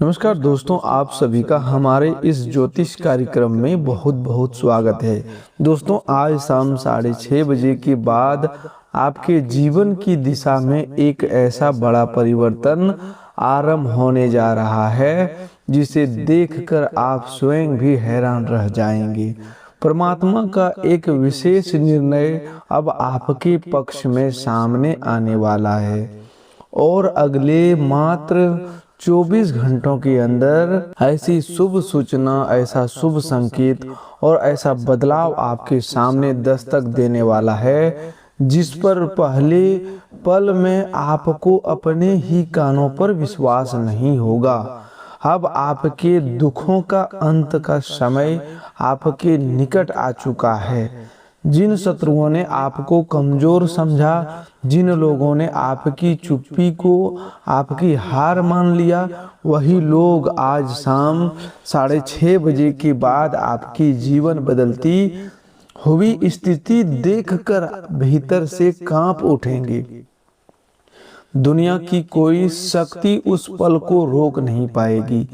नमस्कार दोस्तों, आप सभी का हमारे इस ज्योतिष कार्यक्रम में बहुत बहुत स्वागत है। दोस्तों, आज शाम 6:30 के बाद आपके जीवन की दिशा में एक ऐसा बड़ा परिवर्तन आरंभ होने जा रहा है जिसे देखकर आप स्वयं भी हैरान रह जाएंगे। परमात्मा का एक विशेष निर्णय अब आपके पक्ष में सामने आने वाला है और अगले मात्र 24 घंटों के अंदर ऐसी शुभ सूचना, ऐसा शुभ संकेत और ऐसा बदलाव आपके सामने दस्तक देने वाला है जिस पर पहले पल में आपको अपने ही कानों पर विश्वास नहीं होगा। अब आपके दुखों का अंत का समय आपके निकट आ चुका है। जिन शत्रुओं ने आपको कमजोर समझा, जिन लोगों ने आपकी चुप्पी को आपकी हार मान लिया, वही लोग आज शाम 6:30 के बाद आपकी जीवन बदलती हुई स्थिति देखकर भीतर से कांप उठेंगे। दुनिया की कोई शक्ति उस पल को रोक नहीं पाएगी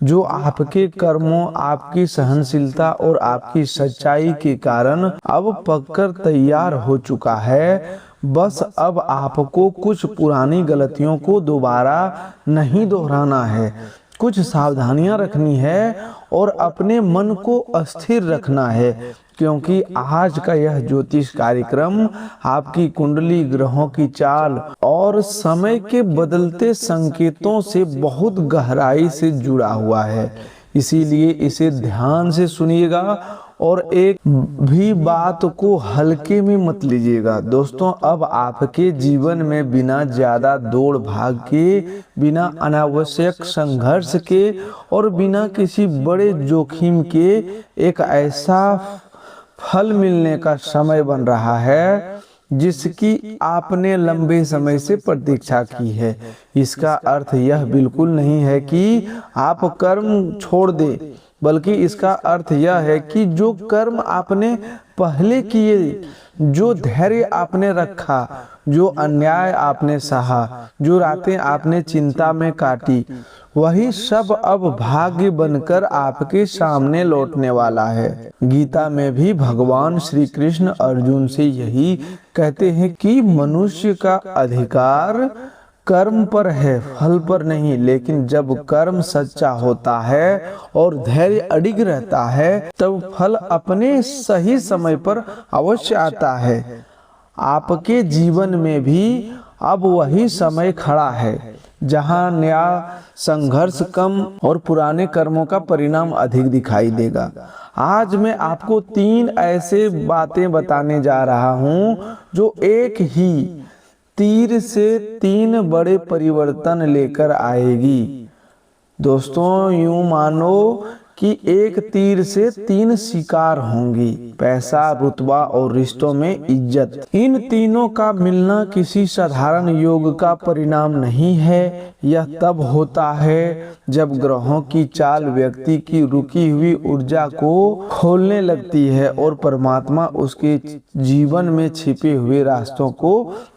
जो आपके कर्मों, आपकी सहनशीलता और आपकी सच्चाई के कारण अब पककर तैयार हो चुका है। बस अब आपको कुछ पुरानी गलतियों को दोबारा नहीं दोहराना है, कुछ सावधानियां रखनी है और अपने मन को अस्थिर रखना है, क्योंकि आज का यह ज्योतिष कार्यक्रम आपकी कुंडली, ग्रहों की चाल और समय के बदलते संकेतों से बहुत गहराई से जुड़ा हुआ है। इसीलिए इसे ध्यान से सुनिएगा और एक भी बात को हल्के में मत लीजिएगा। दोस्तों, अब आपके जीवन में बिना ज्यादा दौड़ भाग के, बिना अनावश्यक संघर्ष के और बिना किसी बड़े जोखिम के एक ऐसा फल मिलने का समय बन रहा है जिसकी आपने लंबे समय से प्रतीक्षा की है। इसका अर्थ यह बिल्कुल नहीं है कि आप कर्म छोड़ दें, बल्कि इसका अर्थ यह है कि जो कर्म आपने पहले किए, जो धैर्य आपने रखा, जो अन्याय आपने सहा, जो रातें आपने चिंता में काटी, वही सब अब भाग्य बनकर आपके सामने लौटने वाला है। गीता में भी भगवान श्री कृष्ण अर्जुन से यही कहते हैं कि मनुष्य का अधिकार कर्म पर है, फल पर नहीं। लेकिन जब कर्म सच्चा होता है और धैर्य अडिग रहता है, तब फल अपने सही समय पर अवश्य आता है। आपके जीवन में भी अब वही समय खड़ा है जहां नया संघर्ष कम और पुराने कर्मों का परिणाम अधिक दिखाई देगा। आज मैं आपको 3 ऐसे बातें बताने जा रहा हूं जो एक ही तीर से 3 बड़े परिवर्तन लेकर आएगी। दोस्तों, यूं मानो कि एक तीर से 3 शिकार होंगी: पैसा, रुतबा और रिश्तों में इज्जत। इन तीनों का मिलना किसी साधारण योग का परिणाम नहीं है। यह तब होता है जब ग्रहों की चाल व्यक्ति की रुकी हुई ऊर्जा को खोलने लगती है और परमात्मा उसके जीवन में छिपे हुए रास्तों को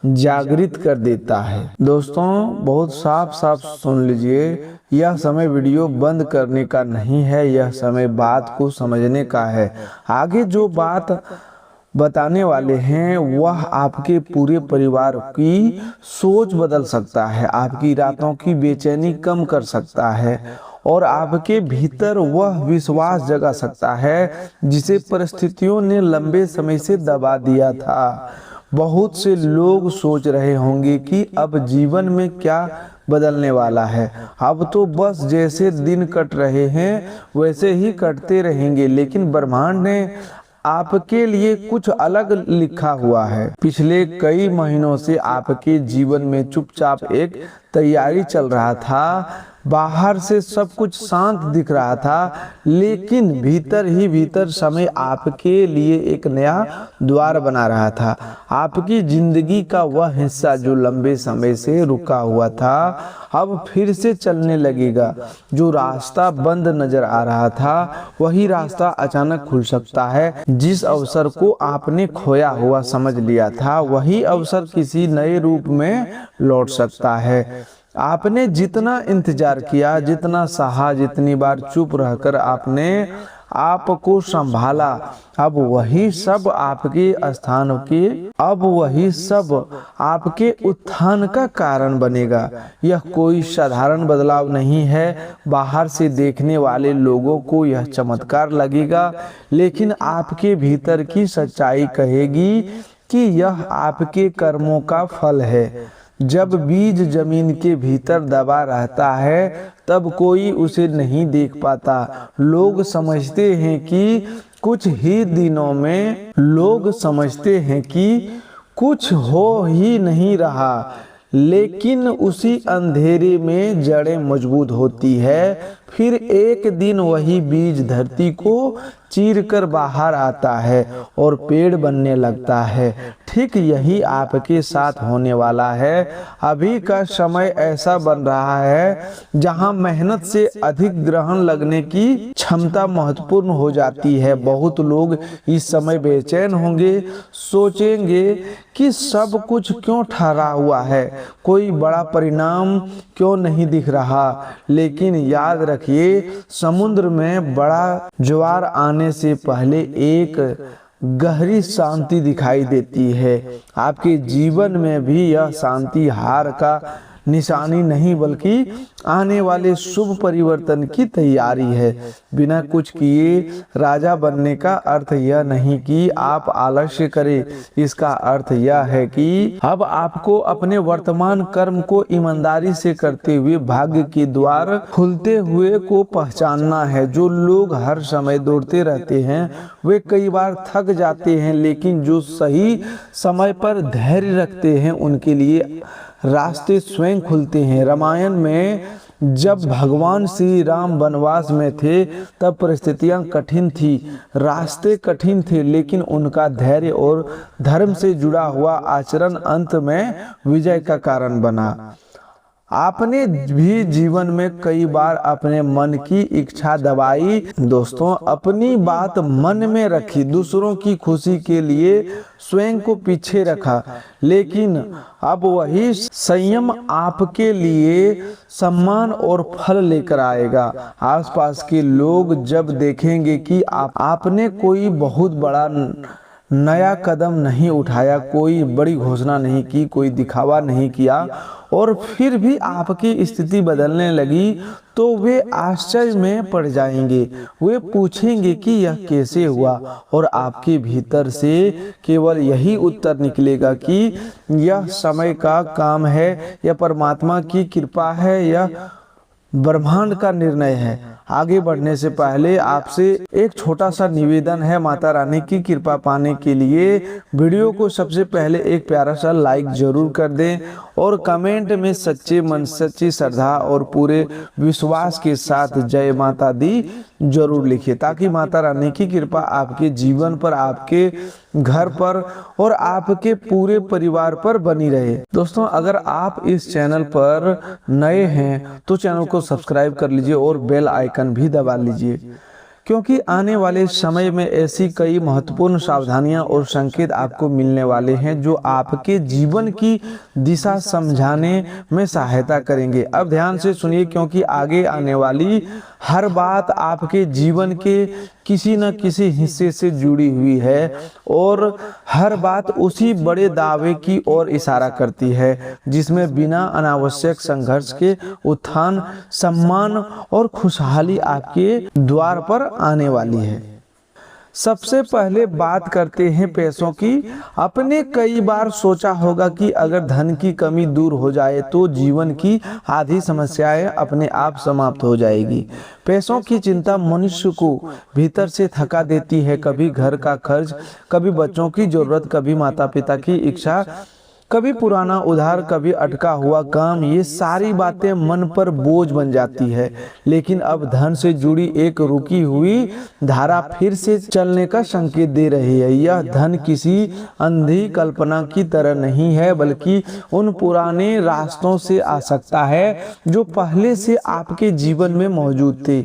जागृत कर देता है। दोस्तों, बहुत साफ साफ सुन लीजिए, यह समय वीडियो बंद करने का नहीं है, यह समय बात को समझने का है। आगे जो बात बताने वाले हैं वह आपके पूरे परिवार की सोच बदल सकता है, आपकी रातों की बेचैनी कम कर सकता है और आपके भीतर वह विश्वास जगा सकता है जिसे परिस्थितियों ने लंबे समय से दबा दिया था। बहुत से लोग सोच रहे होंगे कि अब जीवन में क्या बदलने वाला है, अब तो बस जैसे दिन कट रहे हैं वैसे ही कटते रहेंगे। लेकिन ब्रह्मांड ने आपके लिए कुछ अलग लिखा हुआ है। पिछले कई महीनों से आपके जीवन में चुपचाप एक तैयारी चल रहा था। बाहर से सब कुछ शांत दिख रहा था, लेकिन भीतर ही भीतर समय आपके लिए एक नया द्वार बना रहा था। आपकी जिंदगी का वह हिस्सा जो लंबे समय से रुका हुआ था, अब फिर से चलने लगेगा। जो रास्ता बंद नजर आ रहा था, वही रास्ता अचानक खुल सकता है। जिस अवसर को आपने खोया हुआ समझ लिया था, वही अवसर किसी नए रूप में लौट सकता है। आपने जितना इंतजार किया, जितना सहा, जितनी बार चुप रहकर आपने आपको संभाला, अब वही सब आपके उत्थान का कारण बनेगा। यह कोई साधारण बदलाव नहीं है। बाहर से देखने वाले लोगों को यह चमत्कार लगेगा, लेकिन आपके भीतर की सच्चाई कहेगी कि यह आपके कर्मों का फल है। जब बीज जमीन के भीतर दबा रहता है तब कोई उसे नहीं देख पाता। लोग समझते हैं कि कुछ हो ही नहीं रहा, लेकिन उसी अंधेरे में जड़ें मजबूत होती है। फिर एक दिन वही बीज धरती को चीरकर बाहर आता है और पेड़ बनने लगता है। ठीक यही आपके साथ होने वाला है। अभी का समय ऐसा बन रहा है जहां मेहनत से अधिक ग्रहण लगने की क्षमता महत्वपूर्ण हो जाती है। बहुत लोग इस समय बेचैन होंगे, सोचेंगे कि सब कुछ क्यों ठहरा हुआ है, कोई बड़ा परिणाम क्यों नहीं दिख रहा। लेकिन याद रखिए, समुद्र में बड़ा ज्वार आने से पहले एक गहरी शांति दिखाई देती है। आपके जीवन में भी यह शांति हार का निशानी नहीं, बल्कि आने वाले शुभ परिवर्तन की तैयारी है। बिना कुछ किए राजा बनने का अर्थ यह नहीं कि आप आलस्य करें। इसका अर्थ यह है कि अब आपको अपने वर्तमान कर्म को ईमानदारी से करते हुए भाग्य के द्वार खुलते हुए को पहचानना है। जो लोग हर समय दौड़ते रहते हैं वे कई बार थक जाते हैं, लेकिन जो सही समय पर धैर्य रखते हैं उनके लिए रास्ते स्वयं खुलते हैं। रामायण में जब भगवान श्री राम वनवास में थे तब परिस्थितियां कठिन थी, रास्ते कठिन थे, लेकिन उनका धैर्य और धर्म से जुड़ा हुआ आचरण अंत में विजय का कारण बना। आपने भी जीवन में कई बार अपने मन की इच्छा दबाई। दोस्तों, अपनी बात मन में रखी, दूसरों की खुशी के लिए स्वयं को पीछे रखा, लेकिन अब वही संयम आपके लिए सम्मान और फल लेकर आएगा। आसपास के लोग जब देखेंगे कि आपने कोई बहुत बड़ा नया कदम नहीं उठाया, कोई बड़ी घोषणा नहीं की, कोई दिखावा नहीं किया और फिर भी आपकी स्थिति बदलने लगी, तो वे आश्चर्य में पड़ जाएंगे। वे पूछेंगे कि यह कैसे हुआ, और आपके भीतर से केवल यही उत्तर निकलेगा कि यह समय का काम है, यह परमात्मा की कृपा है, यह ब्रह्मांड का निर्णय है। आगे बढ़ने से पहले आपसे एक छोटा सा निवेदन है। माता रानी की कृपा पाने के लिए वीडियो को सबसे पहले एक प्यारा सा लाइक जरूर कर दें और कमेंट में सच्चे मन, सच्ची श्रद्धा और पूरे विश्वास के साथ जय माता दी जरूर लिखिए, ताकि माता रानी की कृपा आपके जीवन पर, आपके घर पर और आपके पूरे परिवार पर बनी रहे। दोस्तों, अगर आप इस चैनल पर नए हैं तो चैनल को सब्सक्राइब कर लीजिए और बेल आइकन भी दबा लीजिए, क्योंकि आने वाले समय में ऐसी कई महत्वपूर्ण सावधानियां और संकेत आपको मिलने वाले हैं जो आपके जीवन की दिशा समझाने में सहायता करेंगे। अब ध्यान से सुनिए, क्योंकि आगे आने वाली हर बात आपके जीवन के किसी न किसी हिस्से से जुड़ी हुई है और हर बात उसी बड़े दावे की ओर इशारा करती है जिसमें बिना अनावश्यक संघर्ष के उत्थान, सम्मान और खुशहाली आपके द्वार पर आने वाली है। सबसे पहले बात करते हैं पैसों की। आपने कई बार सोचा होगा कि अगर धन की कमी दूर हो जाए तो जीवन की आधी समस्याएं अपने आप समाप्त हो जाएगी। पैसों की चिंता मनुष्य को भीतर से थका देती है। कभी घर का खर्च, कभी बच्चों की जरूरत, कभी माता पिता की इच्छा, कभी पुराना उधार, कभी अटका हुआ काम। ये सारी बातें मन पर बोझ बन जाती है। लेकिन अब धन से जुड़ी एक रुकी हुई धारा फिर से चलने का संकेत दे रही है। यह धन किसी अंधी कल्पना की तरह नहीं है, बल्कि उन पुराने रास्तों से आ सकता है जो पहले से आपके जीवन में मौजूद थे।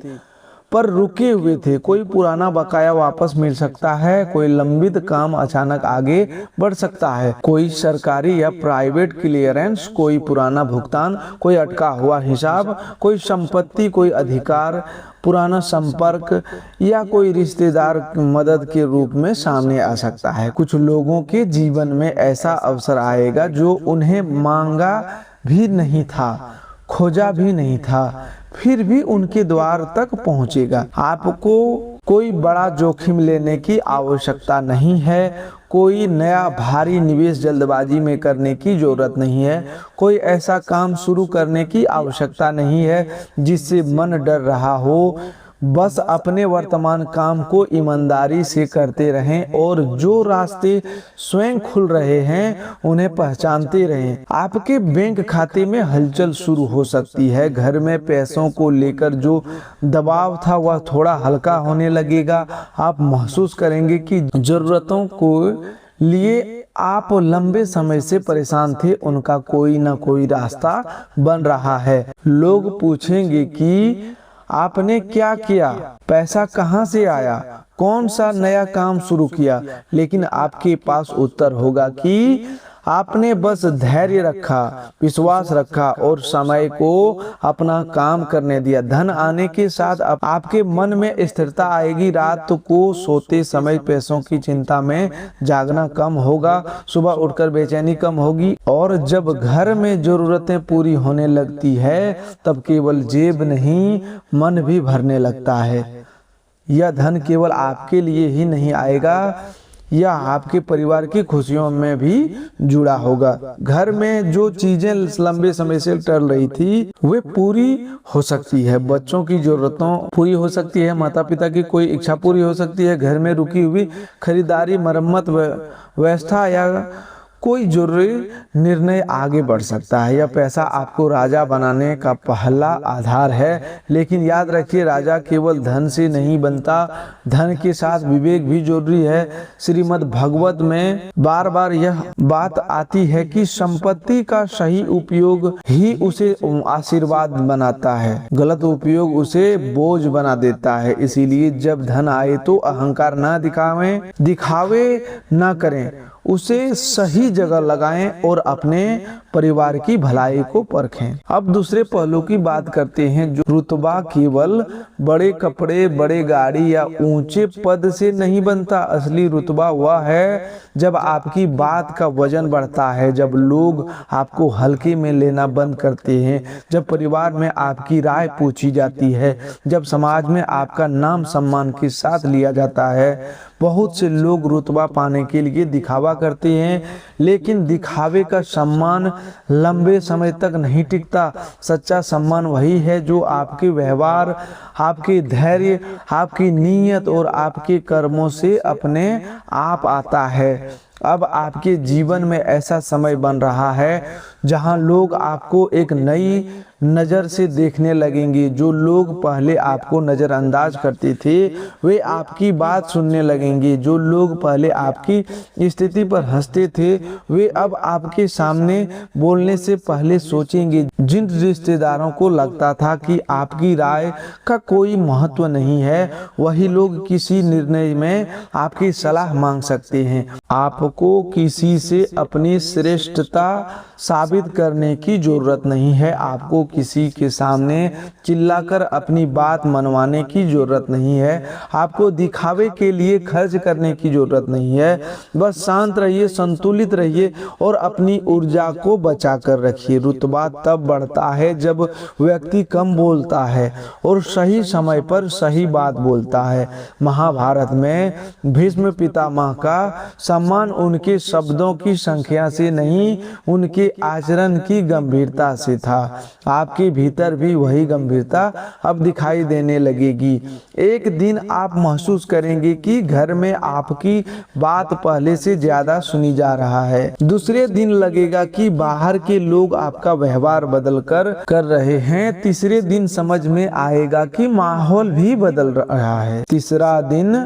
पर रुके हुए थे। कोई पुराना बकाया वापस मिल सकता है, कोई लंबित काम अचानक आगे बढ़ सकता है, कोई सरकारी या प्राइवेट क्लियरेंस, कोई पुराना भुगतान, कोई अटका हुआ हिसाब, कोई संपत्ति, कोई अधिकार, पुराना संपर्क या कोई रिश्तेदार मदद के रूप में सामने आ सकता है। कुछ लोगों के जीवन में ऐसा अवसर आएगा जो उन्हें मांगा भी नहीं था, खोजा भी नहीं था, फिर भी उनके द्वार तक पहुंचेगा। आपको कोई बड़ा जोखिम लेने की आवश्यकता नहीं है, कोई नया भारी निवेश जल्दबाजी में करने की जरूरत नहीं है, कोई ऐसा काम शुरू करने की आवश्यकता नहीं है जिससे मन डर रहा हो। बस अपने वर्तमान काम को ईमानदारी से करते रहें और जो रास्ते स्वयं खुल रहे हैं उन्हें पहचानते रहें। आपके बैंक खाते में हलचल शुरू हो सकती है। घर में पैसों को लेकर जो दबाव था वह थोड़ा हल्का होने लगेगा। आप महसूस करेंगे कि जरूरतों को लिए आप लंबे समय से परेशान थे, उनका कोई ना कोई रास्ता बन रहा है। लोग पूछेंगे कि आपने क्या किया, पैसा कहाँ से आया, कौन सा नया काम शुरू किया, लेकिन आपके पास उत्तर होगा कि आपने बस धैर्य रखा, विश्वास रखा और समय को अपना काम करने दिया। धन आने के साथ अब आपके मन में स्थिरता आएगी। रात को सोते समय पैसों की चिंता में जागना कम होगा, सुबह उठकर बेचैनी कम होगी और जब घर में जरूरतें पूरी होने लगती है तब केवल जेब नहीं मन भी भरने लगता है। यह धन केवल आपके लिए ही नहीं आएगा, यह आपके परिवार की खुशियों में भी जुड़ा होगा। घर में जो चीजें लंबे समय से टल रही थी वे पूरी हो सकती है। बच्चों की जरूरतों पूरी हो सकती है, माता पिता की कोई इच्छा पूरी हो सकती है, घर में रुकी हुई खरीदारी, मरम्मत, व्यवस्था या कोई जरूरी निर्णय आगे बढ़ सकता है। यह पैसा आपको राजा बनाने का पहला आधार है, लेकिन याद रखिए राजा केवल धन से नहीं बनता, धन के साथ विवेक भी जरूरी है। श्रीमद् भागवत में बार बार यह बात आती है कि संपत्ति का सही उपयोग ही उसे आशीर्वाद बनाता है, गलत उपयोग उसे बोझ बना देता है। इसीलिए जब धन आए तो अहंकार ना दिखावे ना करें, उसे सही जगह लगाएं और अपने परिवार की भलाई को परखें। अब दूसरे पहलू की बात करते हैं। जो रुतबा केवल बड़े कपड़े, बड़े गाड़ी या ऊंचे पद से नहीं बनता। असली रुतबा वह है जब आपकी बात का वजन बढ़ता है, जब लोग आपको हल्के में लेना बंद करते हैं, जब परिवार में आपकी राय पूछी जाती है, जब समाज में आपका नाम सम्मान के साथ लिया जाता है। बहुत से लोग रुतबा पाने के लिए दिखावा करते हैं, लेकिन दिखावे का सम्मान लंबे समय तक नहीं टिकता। सच्चा सम्मान वही है जो आपके व्यवहार, आपके धैर्य, आपकी नीयत और आपके कर्मों से अपने आप आता है। अब आपके जीवन में ऐसा समय बन रहा है जहां लोग आपको एक नई नज़र से देखने लगेंगे। जो लोग पहले आपको नज़रअंदाज करते थे वे आपकी बात सुनने लगेंगे। जो लोग पहले आपकी स्थिति पर हंसते थे वे अब आपके सामने बोलने से पहले सोचेंगे। जिन रिश्तेदारों को लगता था कि आपकी राय का कोई महत्व नहीं है, वही लोग किसी निर्णय में आपकी सलाह मांग सकते हैं। आपको किसी से अपनी श्रेष्ठता साबित करने की जरूरत नहीं है। आपको किसी के सामने चिल्लाकर अपनी बात मनवाने की जरूरत नहीं है। आपको दिखावे के लिए खर्च करने की जरूरत नहीं है। बस शांत रहिए, संतुलित रहिए और अपनी ऊर्जा को बचा कर रखिए। रुतबा तब बढ़ता है जब व्यक्ति कम बोलता है और सही समय पर सही बात बोलता है। महाभारत में भीष्म पितामह का सम्मान उनके शब्दों की संख्या से नहीं, उनके आचरण की गंभीरता से था। आपके भीतर भी वही गंभीरता अब दिखाई देने लगेगी। एक दिन आप महसूस करेंगे कि घर में आपकी बात पहले से ज्यादा सुनी जा रहा है। दूसरे दिन लगेगा कि बाहर के लोग आपका व्यवहार बदल कर रहे हैं। तीसरे दिन समझ में आएगा कि माहौल भी बदल रहा है। तीसरा दिन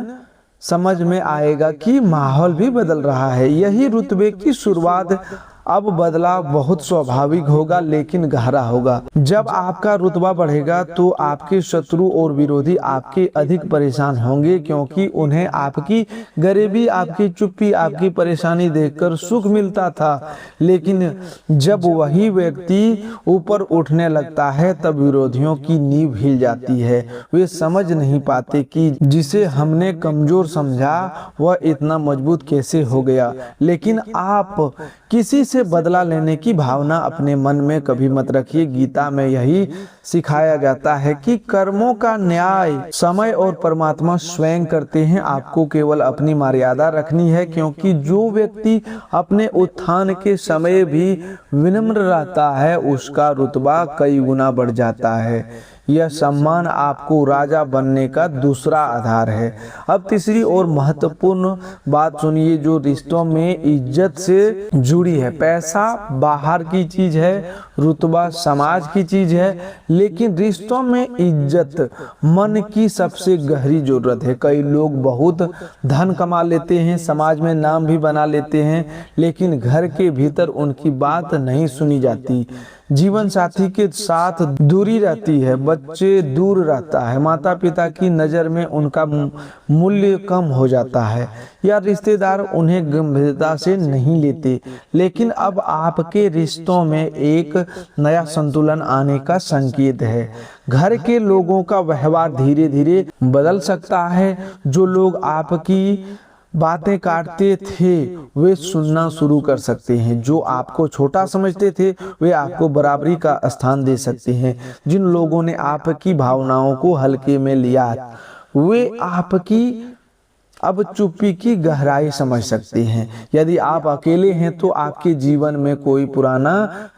समझ में आएगा कि माहौल भी बदल रहा है। यही रुतबे की शुरुआत अब बदलाव बहुत स्वाभाविक होगा लेकिन गहरा होगा। जब आपका रुतबा बढ़ेगा तो आपके शत्रु और विरोधी आपके अधिक परेशान होंगे, क्योंकि उन्हें आपकी गरीबी, आपकी चुप्पी, आपकी परेशानी देखकर सुख मिलता था। लेकिन जब वही व्यक्ति ऊपर उठने लगता है तब विरोधियों की नींव हिल जाती है। वे समझ नहीं पाते कि जिसे हमने कमजोर समझा वह इतना मजबूत कैसे हो गया। लेकिन आप किसी से बदला लेने की भावना अपने मन में कभी मत रखिए। गीता में यही सिखाया जाता है कि कर्मों का न्याय समय और परमात्मा स्वयं करते हैं। आपको केवल अपनी मर्यादा रखनी है, क्योंकि जो व्यक्ति अपने उत्थान के समय भी विनम्र रहता है उसका रुतबा कई गुना बढ़ जाता है। यह सम्मान आपको राजा बनने का दूसरा आधार है। अब तीसरी और महत्वपूर्ण बात सुनिए जो रिश्तों में इज्जत से जुड़ी है। पैसा बाहर की चीज है, रुतबा समाज की चीज है, लेकिन रिश्तों में इज्जत मन की सबसे गहरी जरूरत है। कई लोग बहुत धन कमा लेते हैं, समाज में नाम भी बना लेते हैं, लेकिन घर के भीतर उनकी बात नहीं सुनी जाती। जीवन साथी के साथ दूरी रहती है, बच्चे दूर रहता है, माता पिता की नज़र में उनका मूल्य कम हो जाता है, या रिश्तेदार उन्हें गंभीरता से नहीं लेते। लेकिन अब आपके रिश्तों में एक नया संतुलन आने का संकेत है। घर के लोगों का व्यवहार धीरे धीरे बदल सकता है। जो लोग आपकी बातें काटते थे वे सुनना शुरू कर सकते हैं। जो आपको छोटा समझते थे वे आपको बराबरी का स्थान दे सकते हैं। जिन लोगों ने आपकी भावनाओं को हल्के में लिया वे आपकी अब चुप्पी की गहराई समझ सकते हैं। यदि आप अकेले हैं तो आपके जीवन में कोई पुराना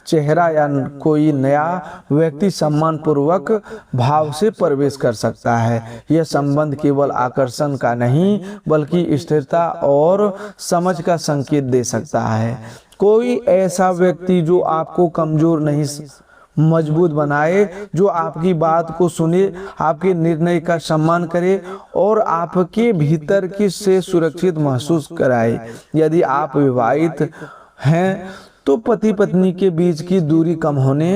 चेहरा या कोई नया व्यक्ति सम्मान पूर्वक भाव से प्रवेश कर सकता है। यह संबंध केवल आकर्षण का नहीं बल्कि स्थिरता और समझ का संकेत दे सकता है। कोई ऐसा व्यक्ति जो आपको कमजोर नहीं मजबूत बनाए, जो आपकी बात को सुने, आपके निर्णय का सम्मान करे और आपके भीतर की से सुरक्षित महसूस कराए। यदि आप विवाहित हैं तो पति पत्नी के बीच की दूरी कम होने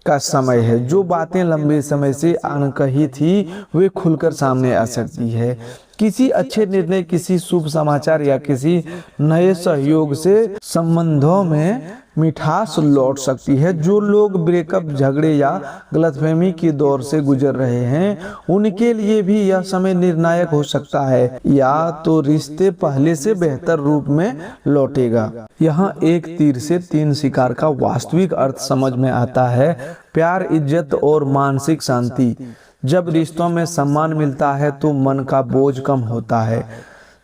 का समय है। जो बातें लंबे समय से अनकही थी वे खुलकर सामने आ सकती है। किसी अच्छे निर्णय, किसी शुभ समाचार या किसी नए सहयोग से संबंधों में मिठास लौट सकती है। जो लोग ब्रेकअप, झगड़े या गलतफहमी के दौर से गुजर रहे हैं उनके लिए भी यह समय निर्णायक हो सकता है। या तो रिश्ते पहले से बेहतर रूप में लौटेगा। यहाँ एक तीर से तीन शिकार का वास्तविक अर्थ समझ में आता है। प्यार, इज्जत और मानसिक शांति। जब रिश्तों में सम्मान मिलता है तो मन का बोझ कम होता है।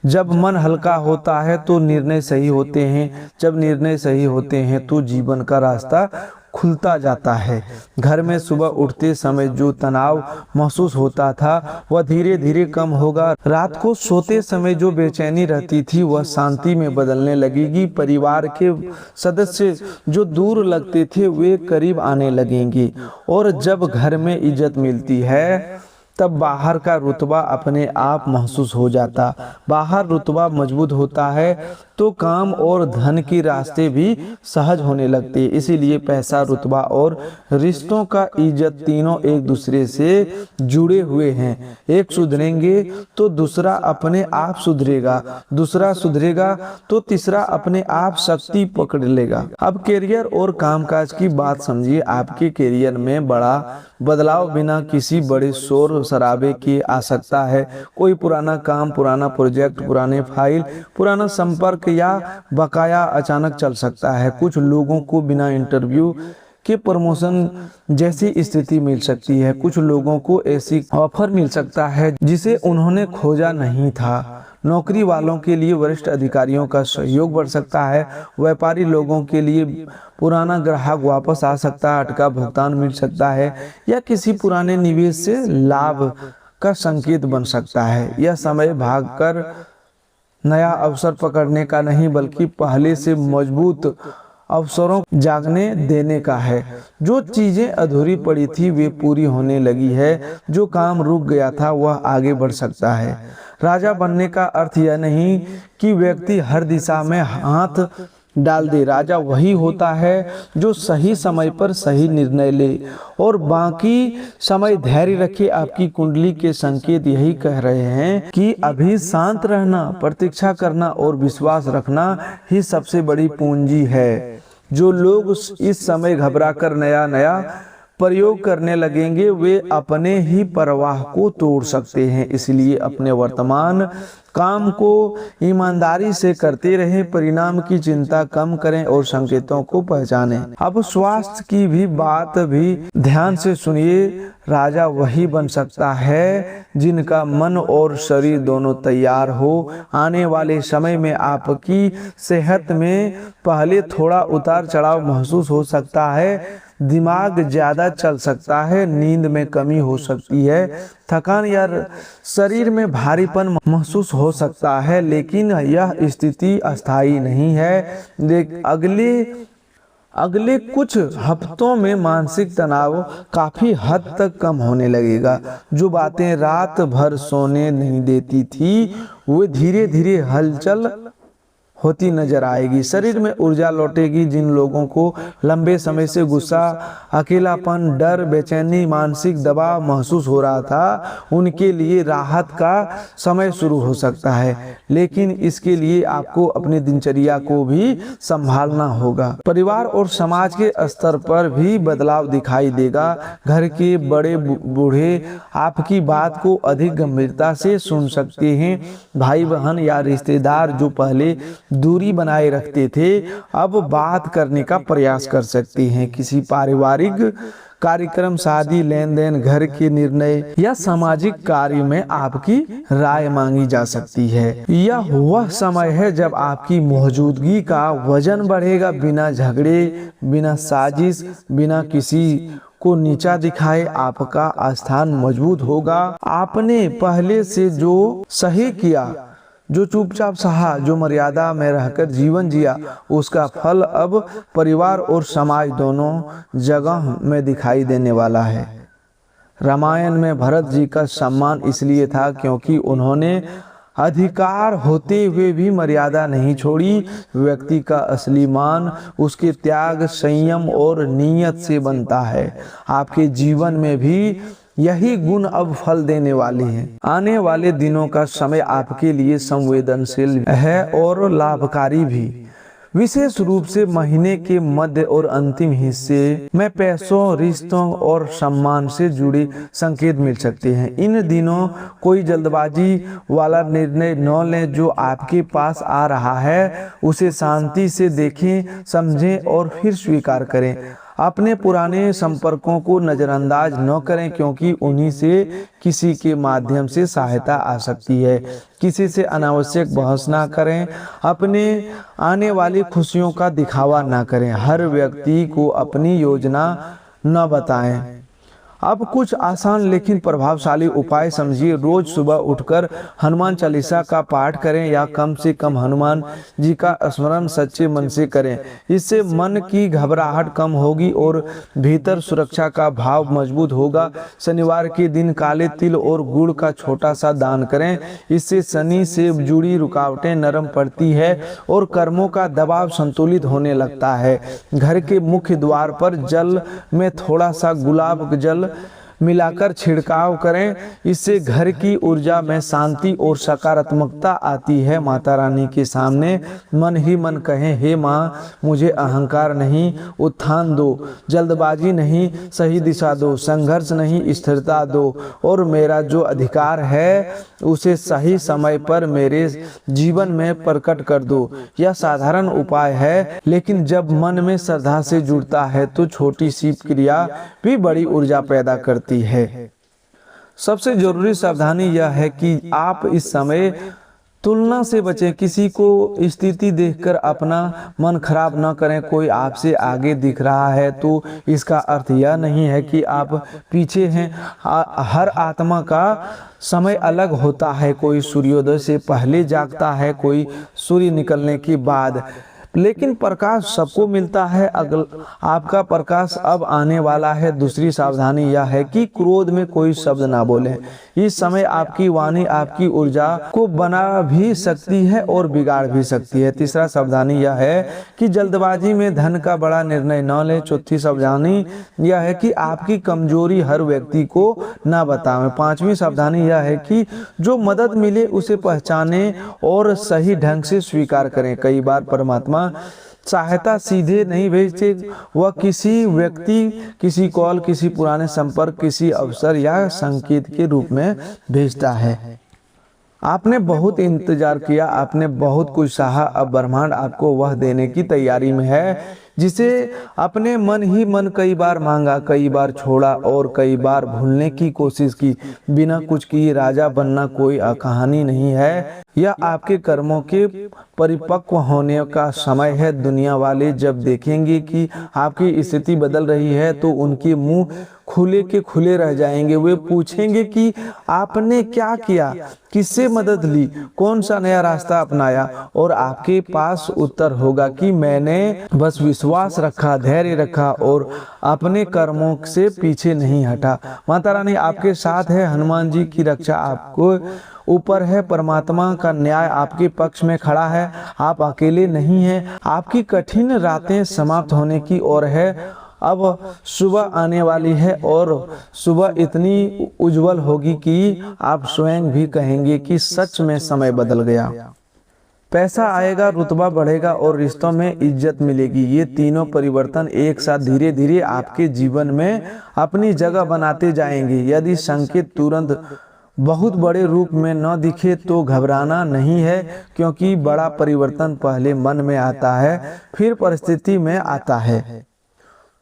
जब मन हल्का होता है तो निर्णय सही होते हैं। जब निर्णय सही होते हैं तो जीवन का रास्ता खुलता जाता है। घर में सुबह उठते समय जो तनाव महसूस होता था वह धीरे धीरे कम होगा। रात को सोते समय जो बेचैनी रहती थी वह शांति में बदलने लगेगी। परिवार के सदस्य जो दूर लगते थे वे करीब आने लगेंगे। और जब घर में इज्जत मिलती है तब बाहर का रुतबा अपने आप महसूस हो जाता। बाहर रुतबा मजबूत होता है तो काम और धन के रास्ते भी सहज होने लगते। इसीलिए पैसा, रुतबा और रिश्तों का इज्जत तीनों एक दूसरे से जुड़े हुए हैं। एक सुधरेंगे तो दूसरा अपने आप सुधरेगा, दूसरा सुधरेगा तो तीसरा अपने आप शक्ति पकड़ लेगा। अब करियर और कामकाज की बात समझिए। आपके करियर में बड़ा बदलाव बिना किसी बड़े शोर शराबे की आ सकता है। कोई पुराना काम, पुराना प्रोजेक्ट, पुराने फाइल, पुराना संपर्क या बकाया अचानक चल सकता है। कुछ लोगों को बिना इंटरव्यू के प्रमोशन जैसी स्थिति मिल सकती है। कुछ लोगों को ऐसी ऑफर मिल सकता है जिसे उन्होंने खोजा नहीं था। नौकरी वालों के लिए वरिष्ठ अधिकारियों का सहयोग बढ़ सकता है। व्यापारी लोगों के लिए पुराना ग्राहक वापस आ सकता है, अटका भुगतान मिल सकता है या किसी पुराने निवेश से लाभ का संकेत बन सकता है। यह समय भागकर नया अवसर पकड़ने का नहीं बल्कि पहले से मजबूत अवसरों जागने देने का है। जो चीजें अधूरी पड़ी थी वे पूरी होने लगी है। जो काम रुक गया था वह आगे बढ़ सकता है। राजा बनने का अर्थ यह नहीं कि व्यक्ति हर दिशा में हाथ डाल दे। राजा वही होता है जो सही समय पर सही निर्णय ले और बाकी समय धैर्य रखे। आपकी कुंडली के संकेत यही कह रहे हैं कि अभी शांत रहना, प्रतीक्षा करना और विश्वास रखना ही सबसे बड़ी पूंजी है। जो लोग इस समय घबराकर नया नया प्रयोग करने लगेंगे वे अपने ही प्रवाह को तोड़ सकते हैं। इसलिए अपने वर्तमान काम को ईमानदारी से करते रहें, परिणाम की चिंता कम करें और संकेतों को पहचानें। अब स्वास्थ्य की भी बात भी ध्यान से सुनिए। राजा वही बन सकता है जिनका मन और शरीर दोनों तैयार हो। आने वाले समय में आपकी सेहत में पहले थोड़ा उतार चढ़ाव महसूस हो सकता है। दिमाग ज्यादा चल सकता है, नींद में कमी हो सकती है, थकान या शरीर में भारीपन महसूस हो सकता है, लेकिन यह स्थिति अस्थायी नहीं है। अगले कुछ हफ्तों में मानसिक तनाव काफी हद तक कम होने लगेगा। जो बातें रात भर सोने नहीं देती थी वो धीरे धीरे हलचल होती नजर आएगी। शरीर में ऊर्जा लौटेगी। जिन लोगों को लंबे समय से गुस्सा, अकेलापन, डर, बेचैनी, मानसिक दबाव महसूस हो रहा था उनके लिए राहत का समय शुरू हो सकता है, लेकिन इसके लिए आपको अपनी दिनचर्या को भी संभालना होगा। परिवार और समाज के स्तर पर भी बदलाव दिखाई देगा। घर के बड़े बूढ़े आपकी बात को अधिक गंभीरता से सुन सकते हैं। भाई बहन या रिश्तेदार जो पहले दूरी बनाए रखते थे अब बात करने का प्रयास कर सकते हैं। किसी पारिवारिक कार्यक्रम, शादी, लेन देन, घर के निर्णय या सामाजिक कार्य में आपकी राय मांगी जा सकती है। यह वह समय है जब आपकी मौजूदगी का वजन बढ़ेगा। बिना झगड़े, बिना साजिश, बिना किसी को नीचा दिखाए आपका स्थान मजबूत होगा। आपने पहले से जो सही किया, जो चुपचाप सहा, जो मर्यादा में रहकर जीवन जिया, उसका फल अब परिवार और समाज दोनों जगह में दिखाई देने वाला है। रामायण में भरत जी का सम्मान इसलिए था क्योंकि उन्होंने अधिकार होते हुए भी मर्यादा नहीं छोड़ी। व्यक्ति का असली मान उसके त्याग, संयम और नीयत से बनता है। आपके जीवन में भी यही गुण अब फल देने वाले हैं। आने वाले दिनों का समय आपके लिए संवेदनशील है और लाभकारी भी। विशेष रूप से महीने के मध्य और अंतिम हिस्से में पैसों, रिश्तों और सम्मान से जुड़े संकेत मिल सकते हैं। इन दिनों कोई जल्दबाजी वाला निर्णय न लें। जो आपके पास आ रहा है उसे शांति से देखें, समझें और फिर स्वीकार करें। अपने पुराने संपर्कों को नज़रअंदाज न करें क्योंकि उन्हीं से किसी के माध्यम से सहायता आ सकती है। किसी से अनावश्यक बहस ना करें। अपने आने वाली खुशियों का दिखावा ना करें। हर व्यक्ति को अपनी योजना न बताएं। अब कुछ आसान लेकिन प्रभावशाली उपाय समझिए। रोज सुबह उठकर हनुमान चालीसा का पाठ करें या कम से कम हनुमान जी का स्मरण सच्चे मन से करें। इससे मन की घबराहट कम होगी और भीतर सुरक्षा का भाव मजबूत होगा। शनिवार के दिन काले तिल और गुड़ का छोटा सा दान करें। इससे शनि से जुड़ी रुकावटें नरम पड़ती है और कर्मों का दबाव संतुलित होने लगता है। घर के मुख्य द्वार पर जल में थोड़ा सा गुलाब जल मिलाकर छिड़काव करें। इससे घर की ऊर्जा में शांति और सकारात्मकता आती है। माता रानी के सामने मन ही मन कहें, हे माँ, मुझे अहंकार नहीं, उत्थान दो, जल्दबाजी नहीं, सही दिशा दो, संघर्ष नहीं, स्थिरता दो और मेरा जो अधिकार है उसे सही समय पर मेरे जीवन में प्रकट कर दो। यह साधारण उपाय है, लेकिन जब मन में श्रद्धा से जुड़ता है तो छोटी सी क्रिया भी बड़ी ऊर्जा पैदा करती है। सबसे जरूरी सावधानी यह है कि आप इस समय तुलना से बचें। किसी को स्थिति देखकर अपना मन खराब न करें। कोई आपसे आगे दिख रहा है तो इसका अर्थ यह नहीं है कि आप पीछे हैं। हर आत्मा का समय अलग होता है। कोई सूर्योदय से पहले जागता है, कोई सूर्य निकलने के बाद। लेकिन प्रकाश सबको मिलता है। अगल आपका प्रकाश अब आने वाला है। दूसरी सावधानी यह है कि क्रोध में कोई शब्द ना बोलें। इस समय आपकी वाणी आपकी ऊर्जा को बना भी सकती है और बिगाड़ भी सकती है। तीसरा सावधानी यह है कि जल्दबाजी में धन का बड़ा निर्णय न लें। चौथी सावधानी यह है कि आपकी कमजोरी हर व्यक्ति को ना बताएं। पांचवी सावधानी यह है कि जो मदद मिले उसे पहचानें और सही ढंग से स्वीकार करें। कई बार परमात्मा सहायता सीधे नहीं भेजते, वह किसी व्यक्ति, किसी कॉल, किसी पुराने संपर्क, किसी अवसर या संकेत के रूप में भेजता है। आपने बहुत इंतजार किया, आपने बहुत कुछ सहा, अब ब्रह्मांड आपको वह देने की तैयारी में है जिसे अपने मन ही मन कई बार मांगा, कई बार छोड़ा और कई बार भूलने की कोशिश की। बिना कुछ किए राजा बनना कोई कहानी नहीं है, यह आपके कर्मों के परिपक्व होने का समय है। दुनिया वाले जब देखेंगे कि आपकी स्थिति बदल रही है तो उनके मुंह खुले के खुले रह जाएंगे। वे पूछेंगे कि आपने क्या किया, किससे मदद ली, कौन सा नया रास्ता अपनाया, और आपके पास उत्तर होगा कि मैंने बस विश्वास रखा, धैर्य रखा और अपने कर्मों से पीछे नहीं हटा। माता रानी आपके साथ है, हनुमान जी की रक्षा आपको ऊपर है, परमात्मा का न्याय आपके पक्ष में खड़ा है, आप अकेले नहीं हैं। आपकी कठिन रातें समाप्त होने की ओर है। अब सुबह आने वाली है और सुबह इतनी उज्जवल होगी कि आप स्वयं भी कहेंगे कि सच में समय बदल गया। पैसा आएगा, रुतबा बढ़ेगा और रिश्तों में इज्जत मिलेगी। ये तीनों परिवर्तन एक साथ धीरे धीरे आपके जीवन में अपनी जगह बनाते जाएंगे। यदि संकेत तुरंत बहुत बड़े रूप में न दिखे तो घबराना नहीं है, क्योंकि बड़ा परिवर्तन पहले मन में आता है, फिर परिस्थिति में आता है।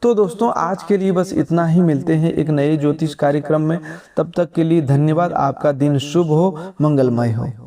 तो दोस्तों आज के लिए बस इतना ही। मिलते हैं एक नए ज्योतिष कार्यक्रम में। तब तक के लिए धन्यवाद। आपका दिन शुभ हो, मंगलमय हो।